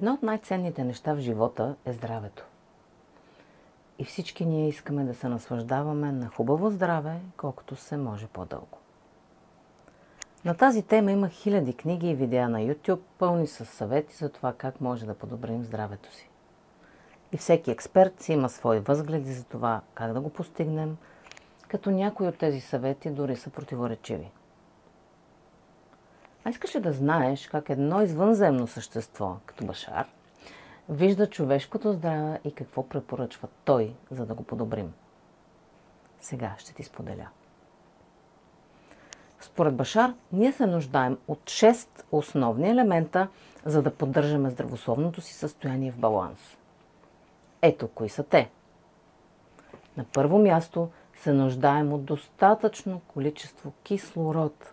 Едно от най-ценните неща в живота е здравето. И всички ние искаме да се наслаждаваме на хубаво здраве, колкото се може по-дълго. На тази тема има хиляди книги и видеа на YouTube, пълни с съвети за това как може да подобрим здравето си. И всеки експерт си има свои възгледи за това как да го постигнем, като някои от тези съвети дори са противоречиви. А искаш ли да знаеш как едно извънземно същество, като Башар, вижда човешкото здраве и какво препоръчва той, за да го подобрим? Сега ще ти споделя. Според Башар, ние се нуждаем от 6 основни елемента, за да поддържаме здравословното си състояние в баланс. Ето кои са те. На първо място се нуждаем от достатъчно количество кислород.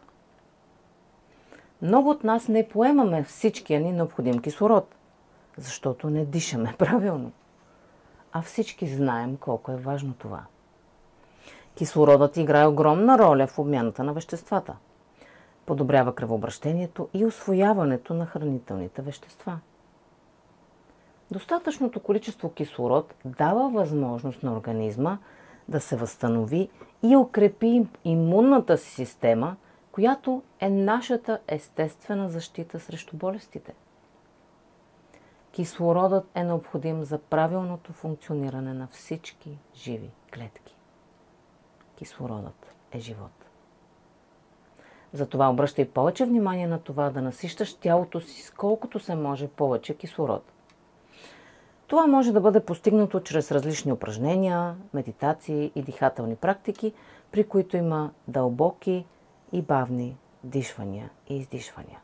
Много от нас не поемаме всичкия ни необходим кислород, защото не дишаме правилно. А всички знаем колко е важно това. Кислородът играе огромна роля в обмяната на веществата. Подобрява кръвообращението и усвояването на хранителните вещества. Достатъчното количество кислород дава възможност на организма да се възстанови и укрепи имунната си система, която е нашата естествена защита срещу болестите. Кислородът е необходим за правилното функциониране на всички живи клетки. Кислородът е живот. Затова обръщай повече внимание на това да насищаш тялото си с колкото се може повече кислород. Това може да бъде постигнато чрез различни упражнения, медитации и дихателни практики, при които има дълбоки и бавни вдишвания и издишвания.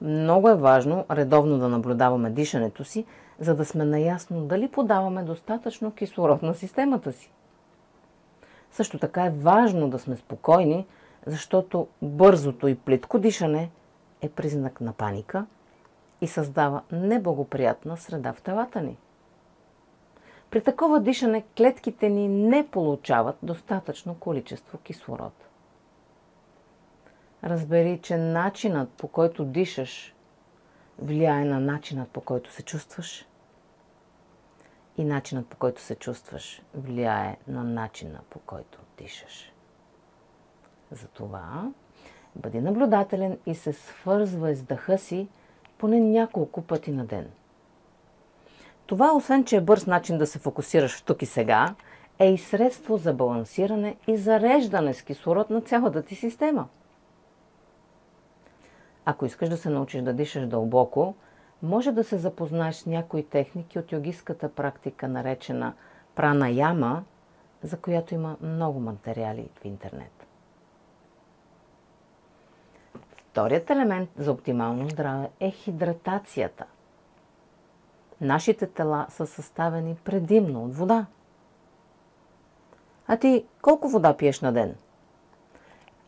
Много е важно редовно да наблюдаваме дишането си, за да сме наясно дали подаваме достатъчно кислород на системата си. Също така е важно да сме спокойни, защото бързото и плитко дишане е признак на паника и създава неблагоприятна среда в телата ни. При такова дишане клетките ни не получават достатъчно количество кислород. Разбери, че начинът, по който дишаш, влияе на начинът, по който се чувстваш, и начинът, по който се чувстваш, влияе на начина, по който дишаш. Затова бъди наблюдателен и се свързвай с дъха си поне няколко пъти на ден. Това, освен че е бърз начин да се фокусираш в тук и сега, е и средство за балансиране и зареждане с кислород на цялата ти система. Ако искаш да се научиш да дишаш дълбоко, може да се запознаеш с някои техники от йогистката практика, наречена пранаяма, за която има много материали в интернет. Вторият елемент за оптимално здраве е хидратацията. Нашите тела са съставени предимно от вода. А ти колко вода пиеш на ден?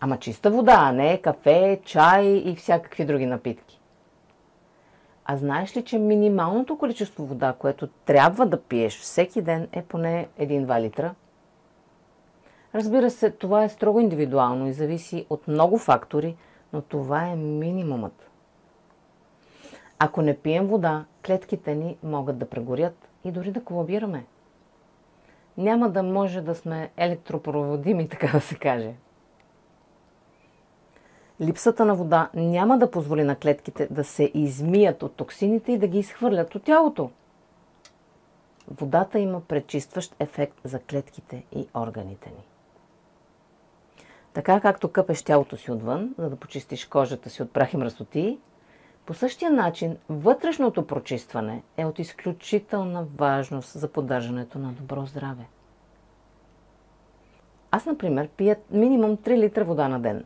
Ама чиста вода, а не кафе, чай и всякакви други напитки. А знаеш ли, че минималното количество вода, което трябва да пиеш всеки ден, е поне 1-2 литра? Разбира се, това е строго индивидуално и зависи от много фактори, но това е минимумът. Ако не пием вода, клетките ни могат да прегорят и дори да колабираме. Няма да може да сме електропроводими, така да се каже. Липсата на вода няма да позволи на клетките да се измият от токсините и да ги изхвърлят от тялото. Водата има пречистващ ефект за клетките и органите ни. Така както къпеш тялото си отвън, за да почистиш кожата си от прах и мръсотии, по същия начин вътрешното прочистване е от изключителна важност за поддържането на добро здраве. Аз, например, пия минимум 3 литра вода на ден.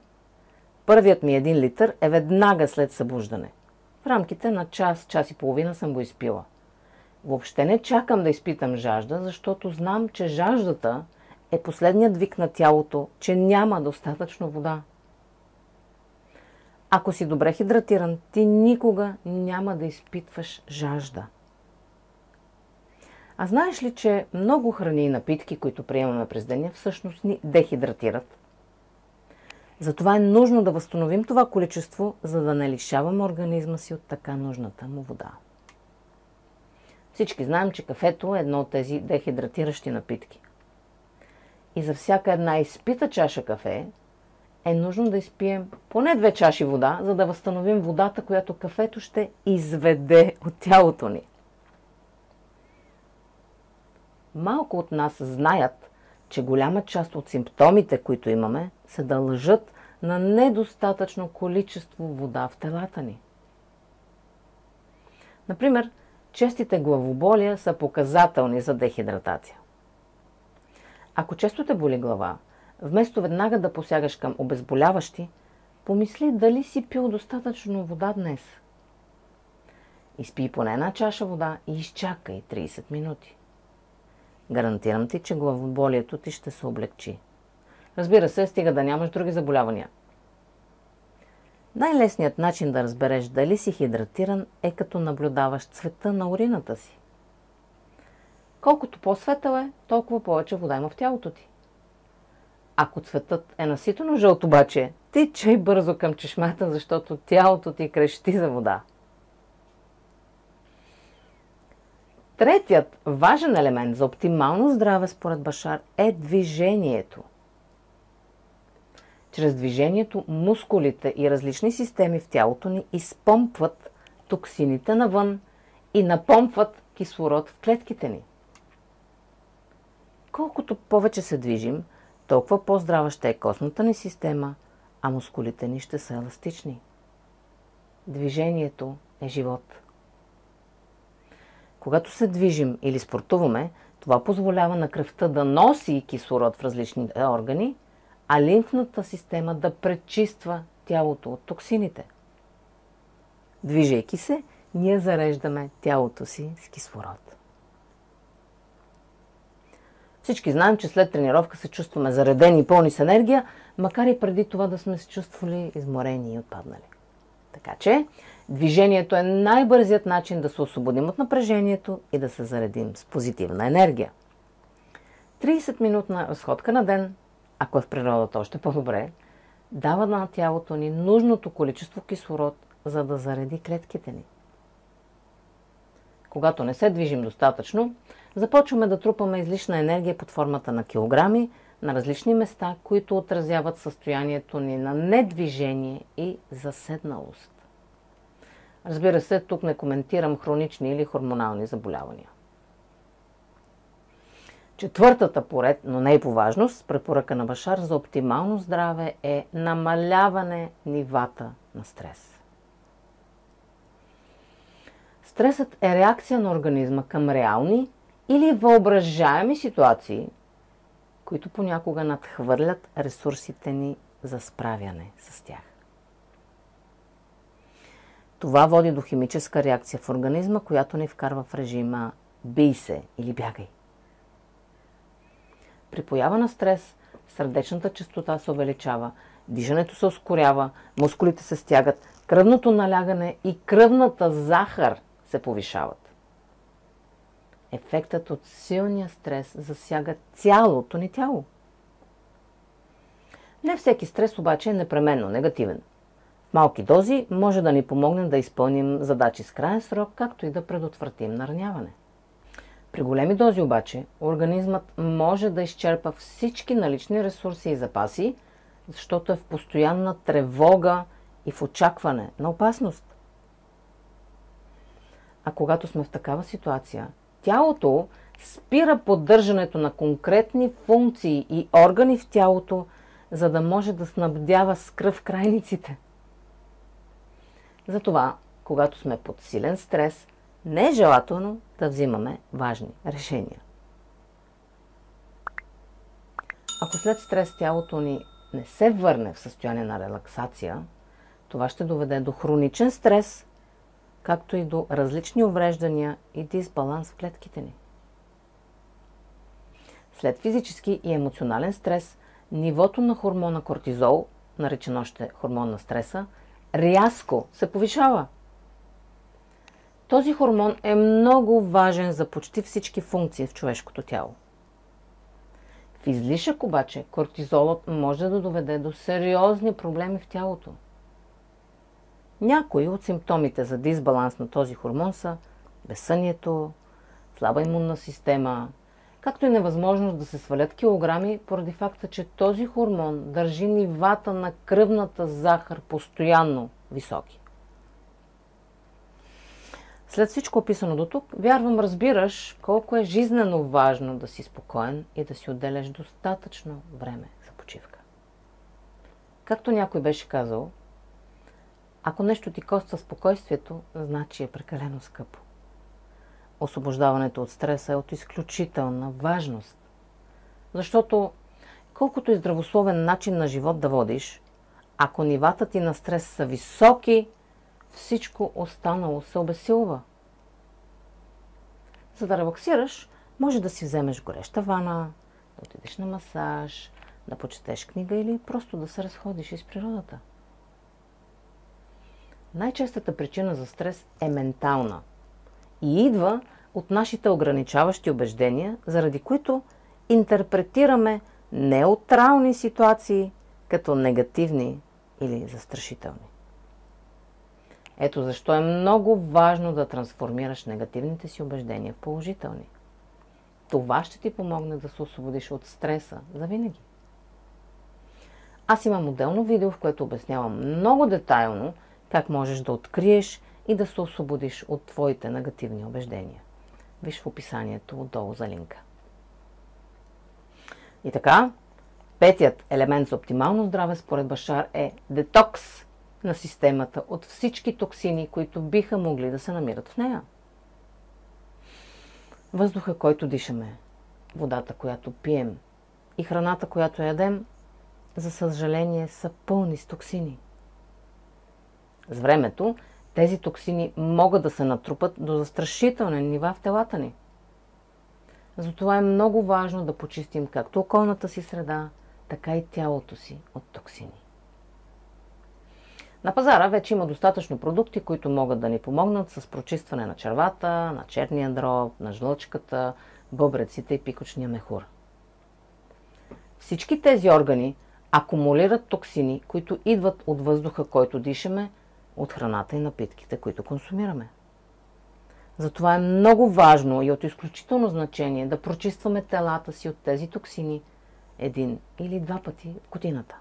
Първият ми 1 литър е веднага след събуждане. В рамките на час, час и половина съм го изпила. Въобще не чакам да изпитам жажда, защото знам, че жаждата е последният вик на тялото, че няма достатъчно вода. Ако си добре хидратиран, ти никога няма да изпитваш жажда. А знаеш ли, че много храни и напитки, които приемаме през деня, всъщност ни дехидратират? Затова е нужно да възстановим това количество, за да не лишаваме организма си от така нужната му вода. Всички знаем, че кафето е едно от тези дехидратиращи напитки. И за всяка една изпита чаша кафе е нужно да изпием поне 2 чаши вода, за да възстановим водата, която кафето ще изведе от тялото ни. Малко от нас знаят, че голяма част от симптомите, които имаме, се дължат на недостатъчно количество вода в телата ни. Например, честите главоболия са показателни за дехидратация. Ако често те боли глава, вместо веднага да посягаш към обезболяващи, помисли дали си пил достатъчно вода днес. Изпий поне 1 чаша вода и изчакай 30 минути. Гарантирам ти, че главоболието ти ще се облегчи. Разбира се, стига да нямаш други заболявания. Най-лесният начин да разбереш дали си хидратиран е като наблюдаваш цвета на урината си. Колкото по-светъл е, толкова повече вода има в тялото ти. Ако цветът е наситено жълт обаче, тичай бързо към чешмата, защото тялото ти крещи за вода. Третият важен елемент за оптимално здраве според Башар е движението. Чрез движението мускулите и различни системи в тялото ни изпомпват токсините навън и напомпват кислород в клетките ни. Колкото повече се движим, толкова по-здрава ще е костната ни система, а мускулите ни ще са еластични. Движението е живот. Когато се движим или спортуваме, това позволява на кръвта да носи кислород в различни органи, а лимфната система да пречиства тялото от токсините. Движейки се, ние зареждаме тялото си с кислород. Всички знаем, че след тренировка се чувстваме заредени и пълни с енергия, макар и преди това да сме се чувствали изморени и отпаднали. Така че, движението е най-бързият начин да се освободим от напрежението и да се заредим с позитивна енергия. 30-минутна разходка на ден, ако е в природата още по-добре, дава на тялото ни нужното количество кислород, за да зареди клетките ни. Когато не се движим достатъчно, започваме да трупаме излишна енергия под формата на килограми на различни места, които отразяват състоянието ни на недвижение и заседналост. Разбира се, тук не коментирам хронични или хормонални заболявания. Четвъртата поред, но не и по важност, препоръка на Башар за оптимално здраве е намаляване нивата на стрес. Стресът е реакция на организма към реални или въображаеми ситуации, които понякога надхвърлят ресурсите ни за справяне с тях. Това води до химическа реакция в организма, която ни вкарва в режима бий се или бягай. При поява на стрес сърдечната честота се увеличава, дишането се ускорява, мускулите се стягат, кръвното налягане и кръвната захар се повишават. Ефектът от силния стрес засяга цялото ни тяло. Не всеки стрес обаче е непременно негативен. В малки дози може да ни помогне да изпълним задачи с краен срок, както и да предотвратим нараняване. При големи дози обаче организмът може да изчерпа всички налични ресурси и запаси, защото е в постоянна тревога и в очакване на опасност. А когато сме в такава ситуация, тялото спира поддържането на конкретни функции и органи в тялото, за да може да снабдява с кръв крайниците. Затова, когато сме под силен стрес, не е желателно да взимаме важни решения. Ако след стрес тялото ни не се върне в състояние на релаксация, това ще доведе до хроничен стрес, както и до различни увреждания и дисбаланс в клетките ни. След физически и емоционален стрес, нивото на хормона кортизол, наречен още хормон на стреса, рязко се повишава. Този хормон е много важен за почти всички функции в човешкото тяло. В излишък обаче кортизолът може да доведе до сериозни проблеми в тялото. Някои от симптомите за дисбаланс на този хормон са безсънието, слаба имунна система, както и невъзможност да се свалят килограми поради факта, че този хормон държи нивата на кръвната захар постоянно високи. След всичко описано до тук, вярвам, разбираш колко е жизнено важно да си спокоен и да си отделяш достатъчно време за почивка. Както някой беше казал, ако нещо ти коства спокойствието, значи е прекалено скъпо. Освобождаването от стреса е от изключителна важност. Защото колкото и здравословен начин на живот да водиш, ако нивата ти на стрес са високи, всичко останало се обезсилва. За да релаксираш, може да си вземеш гореща вана, да отидеш на масаж, да почетеш книга или просто да се разходиш из природата. Най-честата причина за стрес е ментална и идва от нашите ограничаващи убеждения, заради които интерпретираме неутрални ситуации като негативни или застрашителни. Ето защо е много важно да трансформираш негативните си убеждения в положителни. Това ще ти помогне да се освободиш от стреса завинаги. Аз имам отделно видео, в което обяснявам много детайлно как можеш да откриеш и да се освободиш от твоите негативни убеждения. Виж в описанието отдолу за линка. И така, петият елемент за оптимално здраве според Башар е детокс на системата от всички токсини, които биха могли да се намират в нея. Въздуха, който дишаме, водата, която пием и храната, която ядем, за съжаление са пълни с токсини. С времето тези токсини могат да се натрупат до застрашителни нива в телата ни. Затова е много важно да почистим както околната си среда, така и тялото си от токсини. На пазара вече има достатъчно продукти, които могат да ни помогнат с прочистване на червата, на черния дроб, на жлъчката, бъбреците и пикочния мехур. Всички тези органи акумулират токсини, които идват от въздуха, който дишаме, от храната и напитките, които консумираме. Затова е много важно и от изключително значение да прочистваме телата си от тези токсини един или два пъти в годината.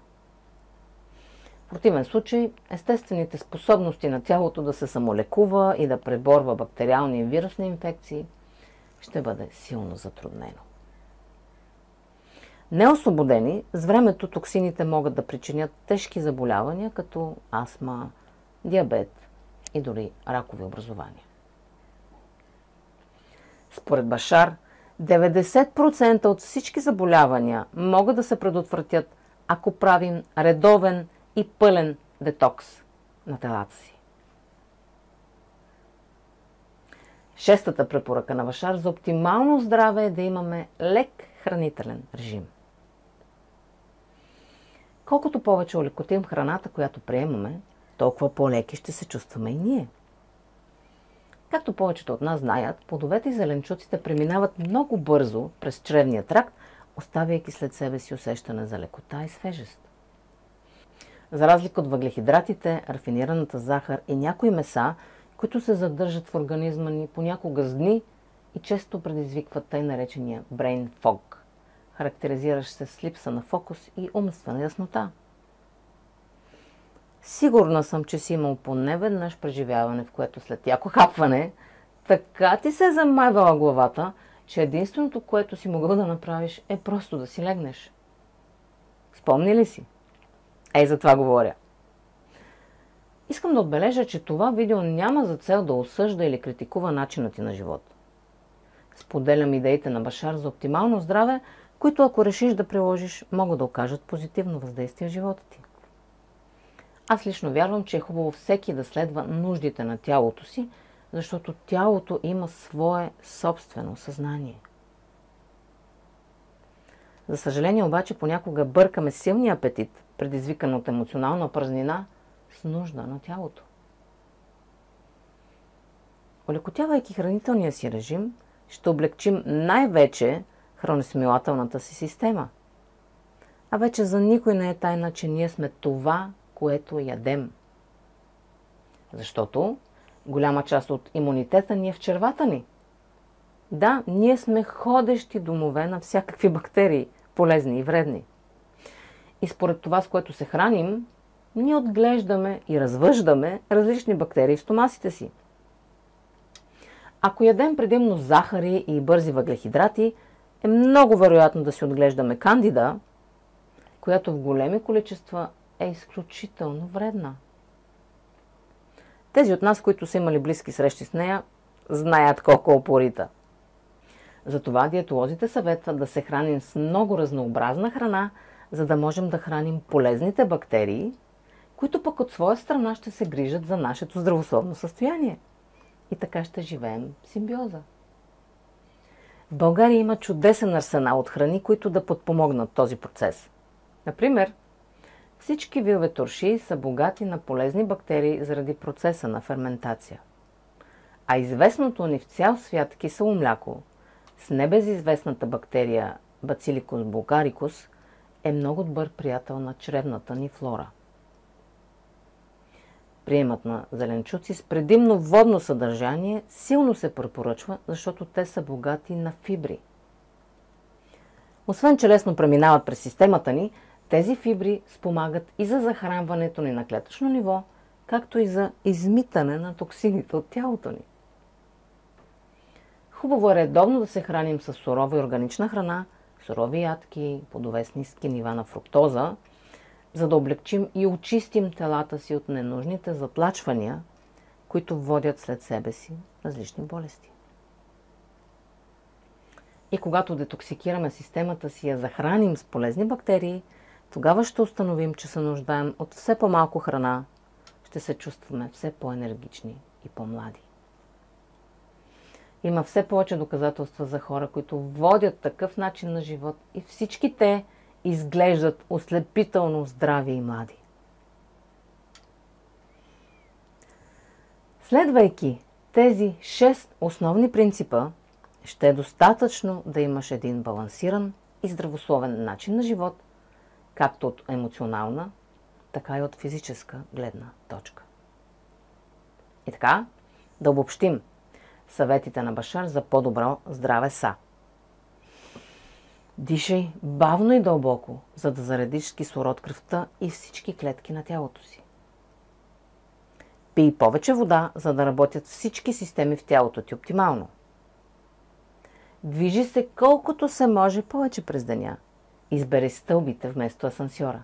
В противен случай, естествените способности на тялото да се самолекува и да преборва бактериални и вирусни инфекции ще бъде силно затруднено. Неосвободени, с времето токсините могат да причинят тежки заболявания, като астма, диабет и дори ракови образования. Според Башар, 90% от всички заболявания могат да се предотвратят, ако правим редовен и пълен детокс на телата си. Шестата препоръка на Башар за оптимално здраве е да имаме лек хранителен режим. Колкото повече олекотим храната, която приемаме, толкова по-леки ще се чувстваме и ние. Както повечето от нас знаят, плодовете и зеленчуците преминават много бързо през чревния тракт, оставяйки след себе си усещане за лекота и свежест. За разлика от въглехидратите, рафинираната захар и някои меса, които се задържат в организма ни понякога с дни и често предизвикват тъй наречения brain fog, характеризиращ се с липса на фокус и умствена яснота. Сигурна съм, че си имал поне веднъж преживяване, в което след яко хапване така ти се е замайвала главата, че единственото, което си могъл да направиш, е просто да си легнеш. Спомни ли си? Ей, за това говоря. Искам да отбележа, че това видео няма за цел да осъжда или критикува начинът ти на живот. Споделям идеите на Башар за оптимално здраве, които ако решиш да приложиш, могат да окажат позитивно въздействие в живота ти. Аз лично вярвам, че е хубаво всеки да следва нуждите на тялото си, защото тялото има свое собствено съзнание. За съжаление обаче понякога бъркаме силния апетит, предизвикан от емоционална празнина, с нужда на тялото. Олекотявайки хранителния си режим, ще облегчим най-вече храносмилателната си система, А вече за никой не е тайна, че ние сме това, което ядем. Защото голяма част от имунитета ни е в червата ни. Да, ние сме ходещи домове на всякакви бактерии, полезни и вредни. И според това, с което се храним, ние отглеждаме и развъждаме различни бактерии в стомасите си. Ако ядем предимно захари и бързи въглехидрати, е много вероятно да си отглеждаме кандида, която в големи количества е изключително вредна. Тези от нас, които са имали близки срещи с нея, знаят колко е упорита. Затова диетолозите съветват да се храним с много разнообразна храна, за да можем да храним полезните бактерии, които пък от своя страна ще се грижат за нашето здравословно състояние. И така ще живеем в симбиоза. В България има чудесен арсенал от храни, които да подпомогнат този процес. Например, всички видове турши са богати на полезни бактерии заради процеса на ферментация. А известното ни в цял свят кисело мляко с небезизвестната бактерия Bacillus bulgaricus е много добър приятел на чревната ни флора. Приемът на зеленчуци с предимно водно съдържание силно се препоръчва, защото те са богати на фибри. Освен че лесно преминават през системата ни, тези фибри спомагат и за захранването ни на клетъчно ниво, както и за измитане на токсините от тялото ни. Хубаво е редовно да се храним с сурова и органична храна, сурови ядки, плодове с ниски нива на фруктоза, за да облегчим и очистим телата си от ненужните затлачвания, които водят след себе си различни болести. И когато детоксикираме системата си и я захраним с полезни бактерии, тогава ще установим, че се нуждаем от все по-малко храна, ще се чувстваме все по-енергични и по-млади. Има все повече доказателства за хора, които водят такъв начин на живот и всички те изглеждат ослепително здрави и млади. Следвайки тези 6 основни принципа, ще е достатъчно да имаш един балансиран и здравословен начин на живот, както от емоционална, така и от физическа гледна точка. И така, да обобщим. Съветите на Башар за по-добро здраве са: дишай бавно и дълбоко, за да заредиш кислород кръвта и всички клетки на тялото си. Пий повече вода, за да работят всички системи в тялото ти оптимално. Движи се колкото се може повече през деня. Избери стълбите вместо асансьора.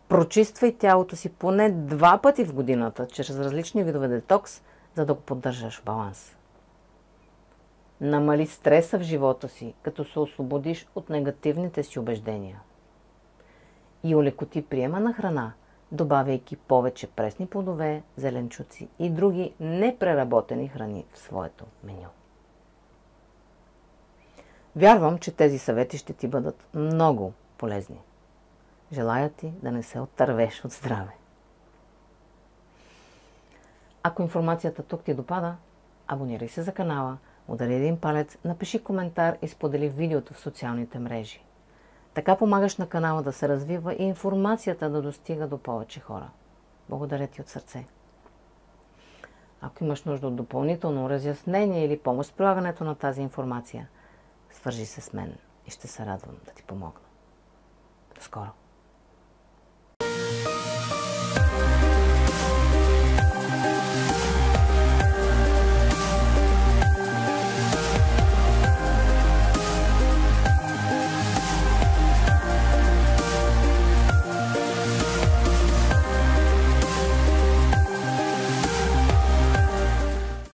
Прочиствай тялото си поне 2 пъти в годината, чрез различни видове детокс, за да го поддържаш в баланс. Намали стреса в живота си, като се освободиш от негативните си убеждения. И олекоти приема на храна, добавяйки повече пресни плодове, зеленчуци и други непреработени храни в своето меню. Вярвам, че тези съвети ще ти бъдат много полезни. Желая ти да не се оттървеш от здраве. Ако информацията тук ти допада, абонирай се за канала, удари един палец, напиши коментар и сподели видеото в социалните мрежи. Така помагаш на канала да се развива и информацията да достига до повече хора. Благодаря ти от сърце. Ако имаш нужда от допълнително разяснение или помощ с прилагането на тази информация, свържи се с мен и ще се радвам да ти помогна. До скоро!